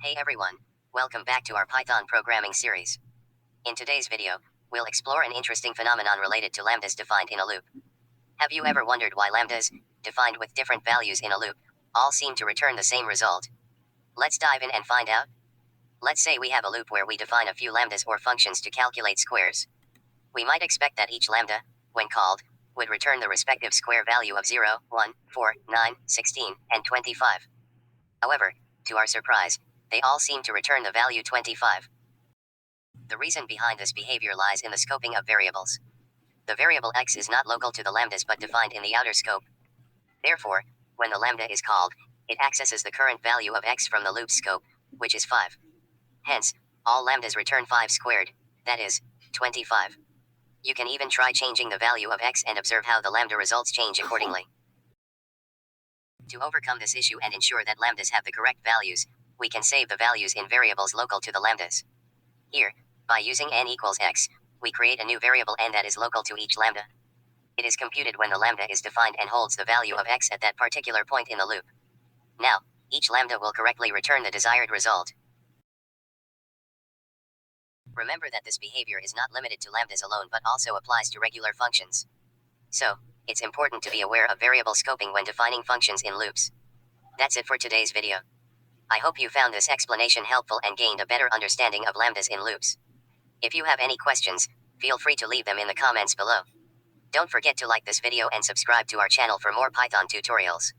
Hey everyone, welcome back to our Python programming series. In today's video, we'll explore an interesting phenomenon related to lambdas defined in a loop. Have you ever wondered why lambdas, defined with different values in a loop, all seem to return the same result? Let's dive in and find out. Let's say we have a loop where we define a few lambdas or functions to calculate squares. We might expect that each lambda, when called, would return the respective square value of 0, 1, 4, 9, 16, and 25. However, to our surprise, they all seem to return the value 25. The reason behind this behavior lies in the scoping of variables. The variable x is not local to the lambdas but defined in the outer scope. Therefore, when the lambda is called, it accesses the current value of x from the loop's scope, which is 5. Hence, all lambdas return 5 squared, that is, 25. You can even try changing the value of x and observe how the lambda results change accordingly. To overcome this issue and ensure that lambdas have the correct values, we can save the values in variables local to the lambdas. Here, by using n equals x, we create a new variable n that is local to each lambda. It is computed when the lambda is defined and holds the value of x at that particular point in the loop. Now, each lambda will correctly return the desired result. Remember that this behavior is not limited to lambdas alone but also applies to regular functions. So, it's important to be aware of variable scoping when defining functions in loops. That's it for today's video. I hope you found this explanation helpful and gained a better understanding of lambdas in loops. If you have any questions, feel free to leave them in the comments below. Don't forget to like this video and subscribe to our channel for more Python tutorials.